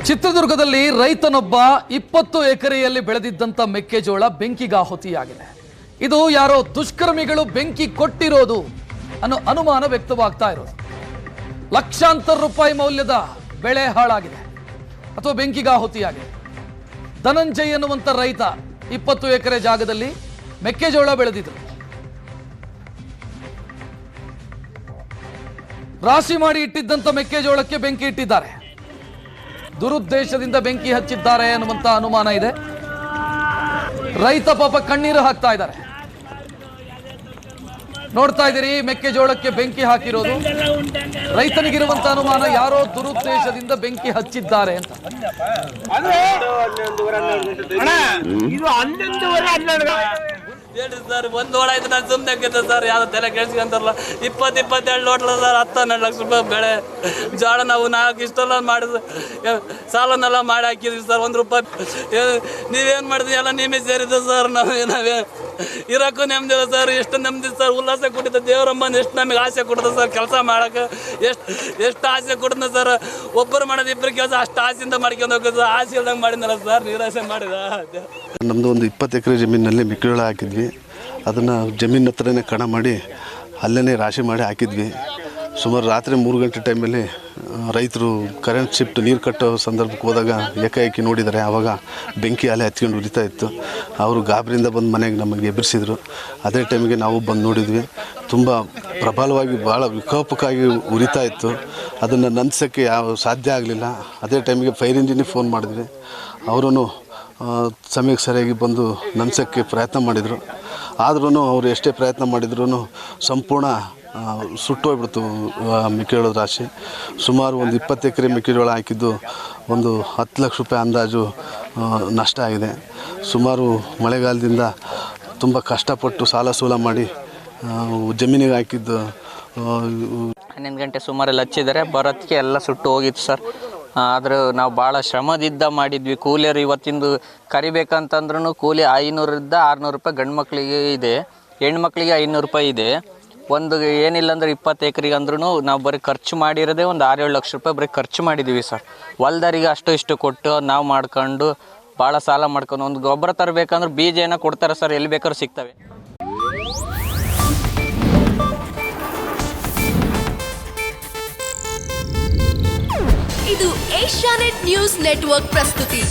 ಚಿತ್ರದುರ್ಗದಲ್ಲಿ ರೈತನೊಬ್ಬ 20 ಎಕರೆಯಲ್ಲಿ ಬೆಳೆದಿದ್ದಂತ ಮೆಕ್ಕೆಜೋಳ ಬೆಂಕಿಗಾಹುತಿಯಾಗಿದೆ. ಇದು ಯಾರೋ ದುಷ್ಕರ್ಮಿಗಳು ಬೆಂಕಿ ಕೊಟ್ಟಿರೋದು ಅನ್ನೋ ಅನುಮಾನ ವ್ಯಕ್ತವಾಗ್ತಾ ಇರೋದು. ಲಕ್ಷಾಂತರ ರೂಪಾಯಿ ಮೌಲ್ಯದ ಬೆಳೆ ಹಾಳಾಗಿದೆ ಅಥವಾ ಬೆಂಕಿಗಾಹುತಿಯಾಗಿದೆ. ಧನಂಜಯ್ ಎನ್ನುವಂತ ರೈತ 20 ಎಕರೆ ಜಾಗದಲ್ಲಿ ಮೆಕ್ಕೆಜೋಳ ಬೆಳೆದಿದ್ರು. ರಾಶಿ ಮಾಡಿ ಇಟ್ಟಿದ್ದಂತ ಮೆಕ್ಕೆಜೋಳಕ್ಕೆ ಬೆಂಕಿ ಇಟ್ಟಿದ್ದಾರೆ. ದುರುದ್ದೇಶದಿಂದ ಬೆಂಕಿ ಹಚ್ಚಿದ್ದಾರೆ ಅನ್ನುವಂತ ಅನುಮಾನ ಇದೆ. ರೈತ ಪಾಪ ಕಣ್ಣೀರು ಹಾಕ್ತಾ ಇದ್ದಾರೆ. ನೋಡ್ತಾ ಇದ್ದೀರಿ, ಮೆಕ್ಕೆಜೋಳಕ್ಕೆ ಬೆಂಕಿ ಹಾಕಿರೋದು. ರೈತನಿಗಿರುವಂತ ಅನುಮಾನ ಯಾರೋ ದುರುದ್ದೇಶದಿಂದ ಬೆಂಕಿ ಹಚ್ಚಿದ್ದಾರೆ ಅಂತ. ಹೇಳ್ರಿ ಸರ್, ಒಂದು ಒಳ ಆಯ್ತು, ನಾನು ಸುಮ್ಮನೆ ಹಾಕಿದ್ದೆ ಸರ್. ಯಾವ ತಲೆ ಕೆಡ್ಸ್ಕೊಂತಾರಲ್ಲ, 20-22 ಲೋಟ್ಲ ಸರ್, 10-12 ಲಕ್ಷ ರೂಪಾಯಿ ಬೆಳೆ ಜೋಳ ನಾವು ಇಷ್ಟೆಲ್ಲ ಮಾಡಿದ್ವಿ. ಸಾಲನೆಲ್ಲ ಮಾಡಿ ಹಾಕಿದ್ವಿ ಸರ್. 1 ರೂಪಾಯಿ ನೀವೇನು ಮಾಡಿದ್ವಿ ಎಲ್ಲ ನೀವೇ ಸೇರಿದ್ದೆ ಸರ್. ನಾವೇ ಇರೋಕ್ಕೂ ನೆಮ್ಮದಿಲ್ಲ ಸರ್. ಎಷ್ಟು ನೆಮ್ಮದಿ ಸರ್, ಉಲ್ಲಾಸ ಕೊಟ್ಟಿದ್ದ ದೇವರಮ್ಮನ ಎಷ್ಟು ನಮಗೆ ಆಸೆ ಕೊಡ್ತದೆ ಸರ್. ಕೆಲಸ ಮಾಡೋಕೆ ಎಷ್ಟು ಆಸೆ ಕೊಡ್ತದೆ ಸರ್. ಒಬ್ಬರು ಮಾಡೋದು ಇಬ್ಬರು ಕೆಲಸ ಅಷ್ಟು ಆಸೆಯಿಂದ ಮಾಡ್ಕೊಂಡು ಹೋಗೋದು. ಆಸೆ ಇಲ್ದಂಗೆ ಮಾಡಿದ್ನಲ್ಲ ಸರ್, ನಿರಾಸೆ ಮಾಡಿದ. ನಮ್ಮದು ಒಂದು 20 ಎಕರೆ ಜಮೀನಿನಲ್ಲಿ ಮೆಕ್ಕೆಜೋಳ ಹಾಕಿದ್ವಿ. ಅದನ್ನು ಜಮೀನು ಹತ್ರನೇ ಕಣ ಮಾಡಿ ಅಲ್ಲೇ ರಾಶಿ ಮಾಡಿ ಹಾಕಿದ್ವಿ. ಸುಮಾರು ರಾತ್ರಿ 3 ಗಂಟೆ ಟೈಮಲ್ಲಿ ರೈತರು ಕರೆಂಟ್ ಶಿಫ್ಟ್ ನೀರು ಕಟ್ಟೋ ಸಂದರ್ಭಕ್ಕೆ ಹೋದಾಗ ಏಕಾಏಕಿ ನೋಡಿದ್ದಾರೆ. ಆವಾಗ ಬೆಂಕಿ ಅಲೆ ಹತ್ಕೊಂಡು ಉರಿತಾ ಇತ್ತು. ಅವರು ಗಾಬರಿಯಿಂದ ಬಂದು ಮನೆಗೆ ನಮಗೆ ಎದುರಿಸಿದ್ರು. ಅದೇ ಟೈಮಿಗೆ ನಾವು ಬಂದು ನೋಡಿದ್ವಿ. ತುಂಬ ಪ್ರಬಲವಾಗಿ ಭಾಳ ವಿಕೋಪಕ್ಕಾಗಿ ಉರಿತಾ ಇತ್ತು. ಅದನ್ನು ನಂದಿಸೋಕ್ಕೆ ಸಾಧ್ಯ ಆಗಲಿಲ್ಲ. ಅದೇ ಟೈಮಿಗೆ ಫೈರ್ ಇಂಜಿನಿಗೆ ಫೋನ್ ಮಾಡಿದ್ವಿ. ಅವರೂ ಸಮಯಕ್ಕೆ ಸರಿಯಾಗಿ ಬಂದು ನಂದಿಸೋಕ್ಕೆ ಪ್ರಯತ್ನ ಮಾಡಿದರು. ಆದ್ರೂ ಅವರು ಎಷ್ಟೇ ಪ್ರಯತ್ನ ಮಾಡಿದ್ರೂ ಸಂಪೂರ್ಣ ಸುಟ್ಟೋಗ್ಬಿಡ್ತು ಮೆಕ್ಕೆಜೋಳದ ರಾಶಿ. ಸುಮಾರು ಒಂದು 20 ಎಕರೆ ಮೆಕ್ಕೆಜೋಳ ಹಾಕಿದ್ದು ಒಂದು 10 ಲಕ್ಷ ರೂಪಾಯಿ ಅಂದಾಜು ನಷ್ಟ ಆಗಿದೆ. ಸುಮಾರು ಮಳೆಗಾಲದಿಂದ ತುಂಬ ಕಷ್ಟಪಟ್ಟು ಸಾಲ ಸೂಲ ಮಾಡಿ ಜಮೀನಿಗೆ ಹಾಕಿದ್ದು. 11 ಗಂಟೆ ಸುಮಾರಲ್ಲಿ ಹಚ್ಚಿದರೆ ಬರೋದಕ್ಕೆ ಎಲ್ಲ ಸುಟ್ಟು ಹೋಗಿತ್ತು ಸರ್. ಆದ್ರೆ ನಾವು ಭಾಳ ಶ್ರಮದಿಂದ ಮಾಡಿದ್ವಿ. ಕೂಲಿಯರು ಇವತ್ತಿಂದು ಕರಿಬೇಕಂತಂದ್ರೂ ಕೂಲಿ 500ರಿಂದ 600 ರೂಪಾಯಿ ಗಂಡು ಮಕ್ಕಳಿಗೆ ಇದೆ, ಹೆಣ್ಮಕ್ಳಿಗೆ 500 ರೂಪಾಯಿ ಇದೆ. ಒಂದು ಏನಿಲ್ಲ ಅಂದ್ರೆ 20 ಎಕರೆಗೆ ಅಂದ್ರೂ ನಾವು ಬರೀ ಖರ್ಚು ಮಾಡಿರೋದೇ ಒಂದು 6-7 ಲಕ್ಷ ರೂಪಾಯಿ ಬರೀ ಖರ್ಚು ಮಾಡಿದ್ದೀವಿ ಸರ್. ಹೊಲ್ದಾರಿಗೆ ಅಷ್ಟು ಇಷ್ಟು ಕೊಟ್ಟು ನಾವು ಮಾಡ್ಕೊಂಡು ಭಾಳ ಸಾಲ ಮಾಡ್ಕೊಂಡು ಒಂದು ಗೊಬ್ಬರ ತರಬೇಕಂದ್ರೆ ಬೀಜ ಏನೋ ಕೊಡ್ತಾರೆ ಸರ್, ಎಲ್ಲಿ ಬೇಕಾದ್ರೂ ಸಿಗ್ತವೆ. ಇದು ಏಷ್ಯಾನೆಟ್ ನ್ಯೂಸ್ ನೆಟ್ವರ್ಕ್ ಪ್ರಸ್ತುತಿ.